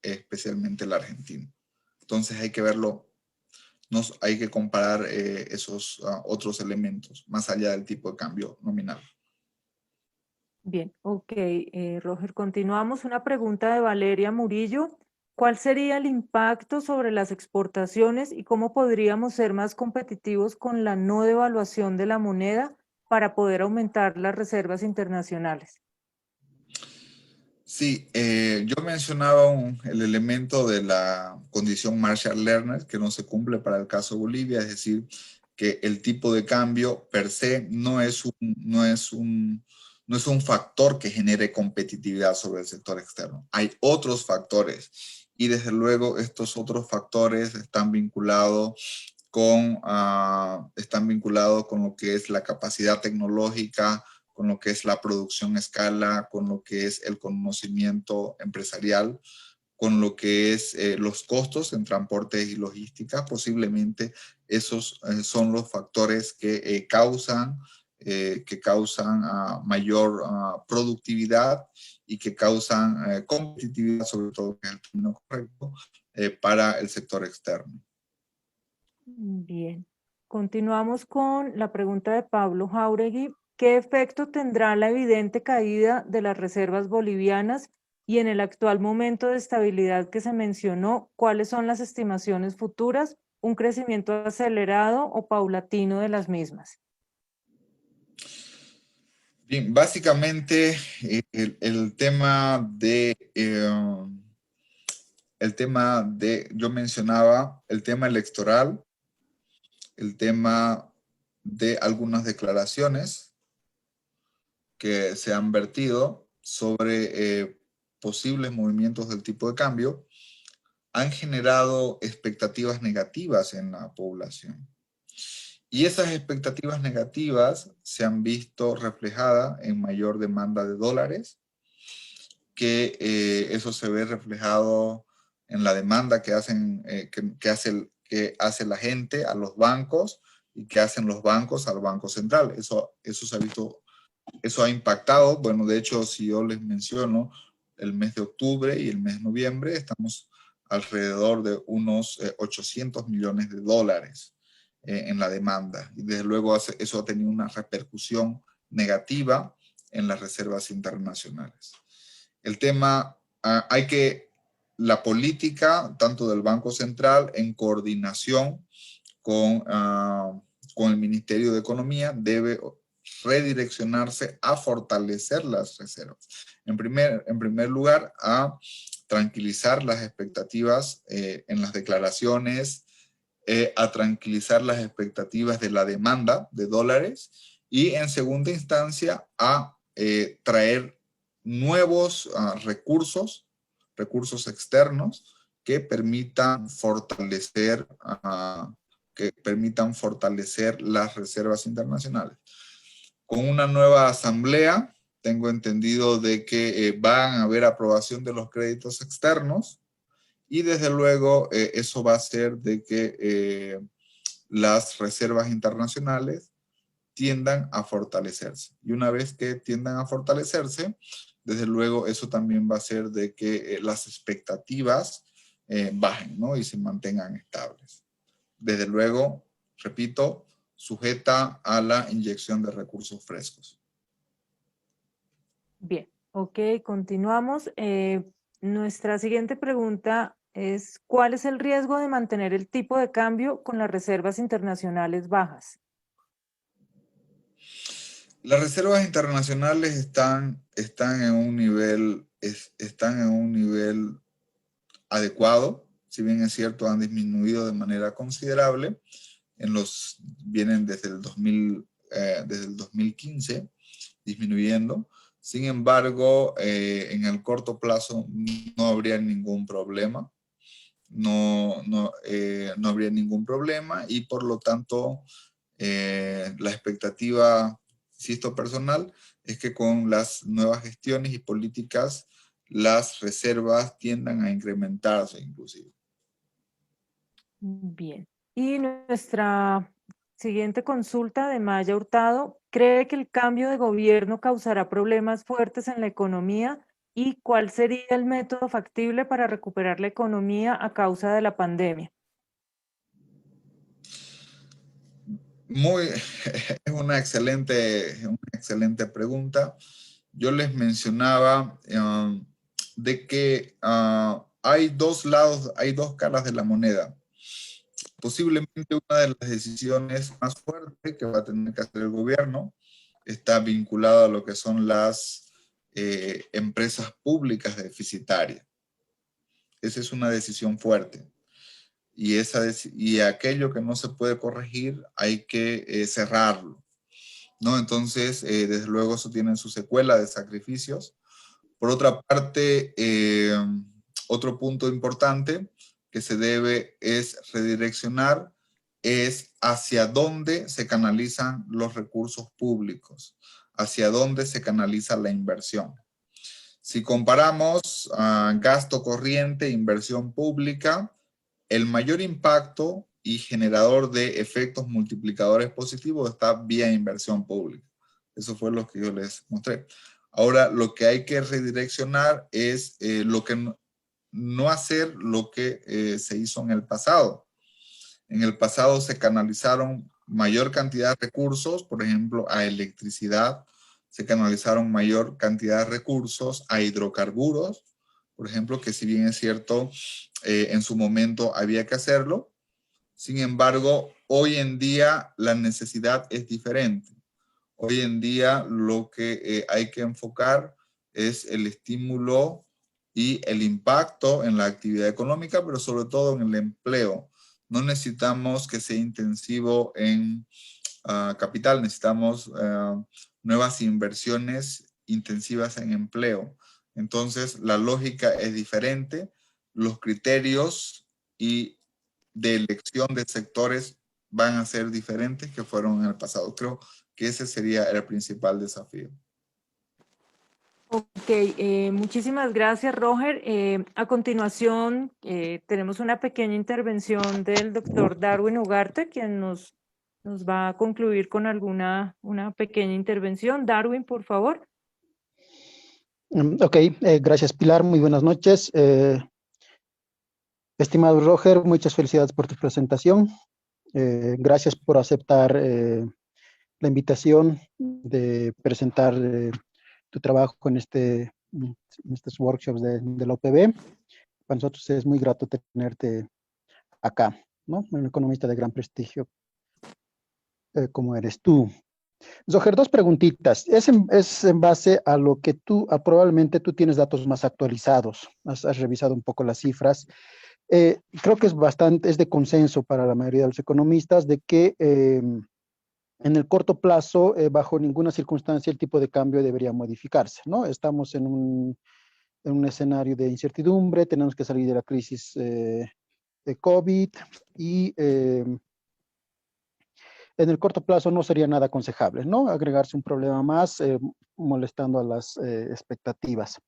especialmente la Argentina. Entonces hay que verlo, hay que comparar esos otros elementos, más allá del tipo de cambio nominal. Bien, ok, Roger, continuamos. Una pregunta de Valeria Murillo. ¿Cuál sería el impacto sobre las exportaciones y cómo podríamos ser más competitivos con la no devaluación de la moneda para poder aumentar las reservas internacionales? Sí, yo mencionaba el elemento de la condición Marshall-Lerner que no se cumple para el caso Bolivia, es decir, que el tipo de cambio per se no es un factor que genere competitividad sobre el sector externo. Hay otros factores y desde luego estos otros factores están vinculados con lo que es la capacidad tecnológica, con lo que es la producción a escala, con lo que es el conocimiento empresarial, con lo que es los costos en transporte y logística. Posiblemente esos son los factores que causan mayor productividad y que causan competitividad, sobre todo, que es el término correcto, para el sector externo. Bien, continuamos con la pregunta de Pablo Jauregui. ¿Qué efecto tendrá la evidente caída de las reservas bolivianas y en el actual momento de estabilidad que se mencionó, cuáles son las estimaciones futuras, un crecimiento acelerado o paulatino de las mismas? Bien, básicamente el tema yo mencionaba el tema electoral, el tema de algunas declaraciones que se han vertido sobre posibles movimientos del tipo de cambio, han generado expectativas negativas en la población. Y esas expectativas negativas se han visto reflejadas en mayor demanda de dólares, que eso se ve reflejado en la demanda que hace la gente a los bancos y que hacen los bancos al Banco Central. Eso se ha visto, eso ha impactado. Bueno, de hecho, si yo les menciono el mes de octubre y el mes de noviembre, estamos alrededor de unos 800 millones de dólares en la demanda. Y desde luego eso ha tenido una repercusión negativa en las reservas internacionales. El tema, la política, tanto del Banco Central, en coordinación con el Ministerio de Economía, debe redireccionarse a fortalecer las reservas. En primer lugar, a tranquilizar las expectativas en las declaraciones, a tranquilizar las expectativas de la demanda de dólares y en segunda instancia a traer nuevos recursos externos que permitan fortalecer las reservas internacionales. Con una nueva asamblea, tengo entendido de que van a haber aprobación de los créditos externos y desde luego eso va a hacer de que las reservas internacionales tiendan a fortalecerse. Y una vez que tiendan a fortalecerse, desde luego eso también va a hacer de que las expectativas bajen, ¿no? Y se mantengan estables. Desde luego, repito, sujeta a la inyección de recursos frescos. Bien, ok, continuamos. Nuestra siguiente pregunta es, ¿cuál es el riesgo de mantener el tipo de cambio con las reservas internacionales bajas? Las reservas internacionales están en un nivel adecuado, si bien es cierto, han disminuido de manera considerable. vienen desde el 2015 disminuyendo. Sin embargo, en el corto plazo no habría ningún problema. No habría ningún problema y por lo tanto la expectativa, insisto, personal, es que con las nuevas gestiones y políticas las reservas tiendan a incrementarse inclusive. Bien. Y nuestra siguiente consulta de Maya Hurtado, ¿cree que el cambio de gobierno causará problemas fuertes en la economía? ¿Y cuál sería el método factible para recuperar la economía a causa de la pandemia? Es una excelente pregunta. Yo les mencionaba de que hay dos lados, hay dos caras de la moneda. Posiblemente una de las decisiones más fuertes que va a tener que hacer el gobierno está vinculada a lo que son las empresas públicas deficitarias. Esa es una decisión fuerte. Y aquello que no se puede corregir hay que cerrarlo, ¿no? Entonces, desde luego eso tiene su secuela de sacrificios. Por otra parte, otro punto importante que se debe es redireccionar es hacia dónde se canalizan los recursos públicos, hacia dónde se canaliza la inversión. Si comparamos gasto corriente e inversión pública, el mayor impacto y generador de efectos multiplicadores positivos está vía inversión pública. Eso fue lo que yo les mostré. Ahora, lo que hay que redireccionar es no hacer lo que se hizo en el pasado. En el pasado se canalizaron mayor cantidad de recursos, por ejemplo, a electricidad, se canalizaron mayor cantidad de recursos a hidrocarburos, por ejemplo, que si bien es cierto, en su momento había que hacerlo, sin embargo, hoy en día la necesidad es diferente. Hoy en día lo que hay que enfocar es el estímulo y el impacto en la actividad económica, pero sobre todo en el empleo. No necesitamos que sea intensivo en capital, necesitamos nuevas inversiones intensivas en empleo. Entonces, la lógica es diferente, los criterios y de elección de sectores van a ser diferentes que fueron en el pasado. Creo que ese sería el principal desafío. Ok, muchísimas gracias, Roger. A continuación, tenemos una pequeña intervención del doctor Darwin Ugarte, quien nos va a concluir con una pequeña intervención. Darwin, por favor. Ok, gracias Pilar, muy buenas noches. Estimado Roger, muchas felicidades por tu presentación. Gracias por aceptar la invitación de presentar tu trabajo en estos workshops de la OPB. Para nosotros es muy grato tenerte acá, ¿no? Un economista de gran prestigio como eres tú. Roger, dos preguntitas. Es en base a lo que probablemente tú tienes datos más actualizados. Has revisado un poco las cifras. Creo que es de consenso para la mayoría de los economistas de que en el corto plazo, bajo ninguna circunstancia, el tipo de cambio debería modificarse, ¿no? Estamos en un escenario de incertidumbre, tenemos que salir de la crisis de COVID y en el corto plazo no sería nada aconsejable, ¿no? Agregarse un problema más, molestando a las expectativas.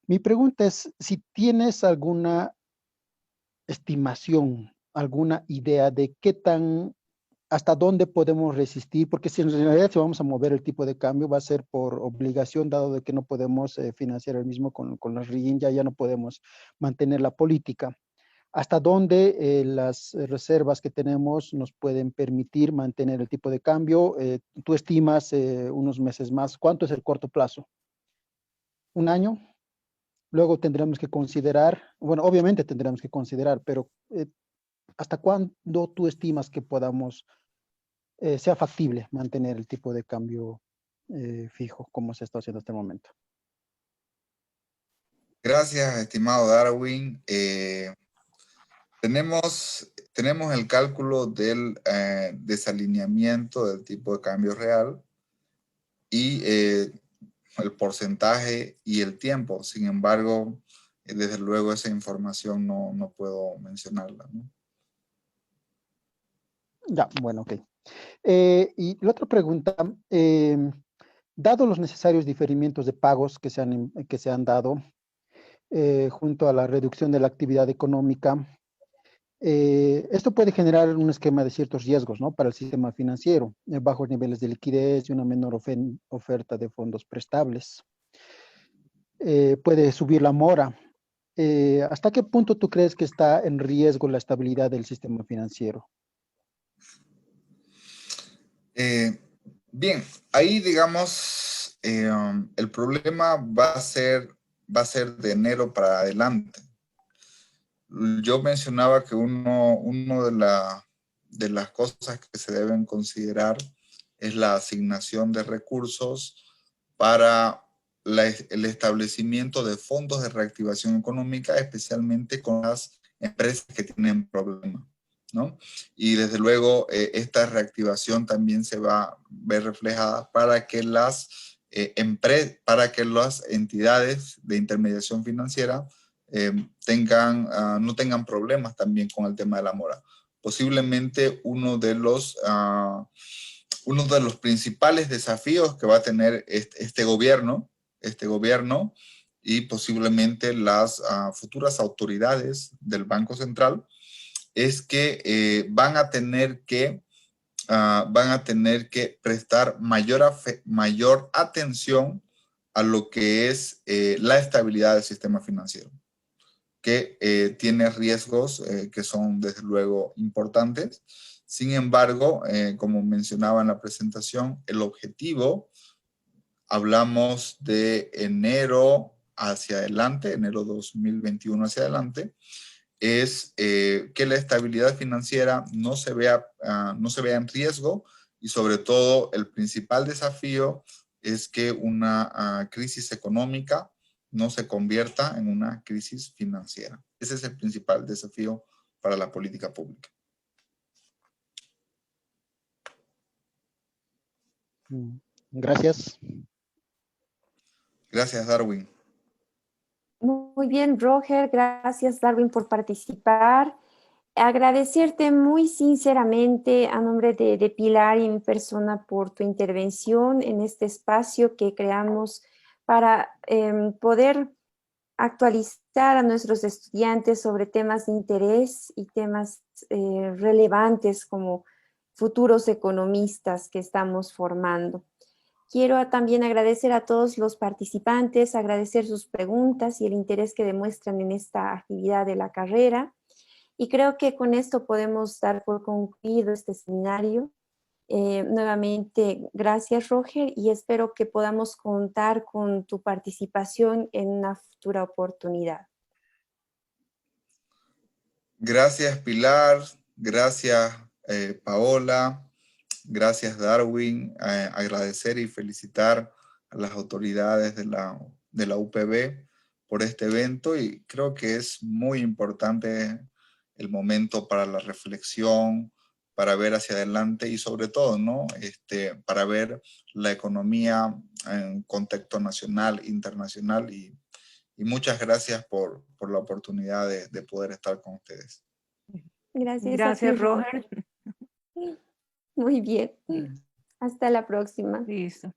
Mi pregunta es si tienes alguna estimación, alguna idea de hasta dónde podemos resistir, porque si en realidad si vamos a mover el tipo de cambio va a ser por obligación, dado de que no podemos financiar el mismo con las RIN, ya no podemos mantener la política. ¿Hasta dónde las reservas que tenemos nos pueden permitir mantener el tipo de cambio? ¿Tú estimas unos meses más? ¿Cuánto es el corto plazo? ¿Un año? Luego tendremos que considerar, bueno, obviamente tendremos que considerar, pero ¿hasta cuándo tú estimas que sea factible mantener el tipo de cambio fijo como se está haciendo hasta el momento? Gracias, estimado Darwin. Tenemos el cálculo del desalineamiento del tipo de cambio real y el porcentaje y el tiempo. Sin embargo, desde luego esa información no puedo mencionarla, ¿no? Ya, bueno, ok. Y la otra pregunta, dado los necesarios diferimientos de pagos que se han dado junto a la reducción de la actividad económica, esto puede generar un esquema de ciertos riesgos, ¿no? Para el sistema financiero, bajos niveles de liquidez y una menor oferta de fondos prestables. Puede subir la mora. ¿Hasta qué punto tú crees que está en riesgo la estabilidad del sistema financiero? Bien, ahí digamos, el problema va a ser de enero para adelante. Yo mencionaba que uno de las cosas que se deben considerar es la asignación de recursos para el establecimiento de fondos de reactivación económica, especialmente con las empresas que tienen problemas, ¿no? Y desde luego esta reactivación también se va a ver reflejada para que las entidades de intermediación financiera no tengan problemas también con el tema de la mora. Posiblemente uno de los principales desafíos que va a tener este gobierno y posiblemente las futuras autoridades del Banco Central es que van a tener que prestar mayor atención a lo que es la estabilidad del sistema financiero, que tiene riesgos que son desde luego importantes. Sin embargo, como mencionaba en la presentación, el objetivo, hablamos de enero hacia adelante, enero 2021 hacia adelante, es que la estabilidad financiera no se vea en riesgo, y sobre todo el principal desafío es que una crisis económica no se convierta en una crisis financiera. Ese es el principal desafío para la política pública. Gracias. Gracias, Darwin. Muy bien, Roger. Gracias, Darwin, por participar. Agradecerte muy sinceramente a nombre de Pilar y mi persona por tu intervención en este espacio que creamos para poder actualizar a nuestros estudiantes sobre temas de interés y temas relevantes como futuros economistas que estamos formando. Quiero también agradecer a todos los participantes, agradecer sus preguntas y el interés que demuestran en esta actividad de la carrera. Y creo que con esto podemos dar por concluido este seminario. Nuevamente, gracias, Roger, y espero que podamos contar con tu participación en una futura oportunidad. Gracias, Pilar. Gracias, Paola. Gracias, Darwin. Agradecer y felicitar a las autoridades de la UPB por este evento, y creo que es muy importante el momento para la reflexión, para ver hacia adelante y sobre todo, ¿no? Para ver la economía en contexto nacional, internacional, y muchas gracias por la oportunidad de poder estar con ustedes. Gracias, Gracias, Roger. Muy bien. Hasta la próxima. Listo.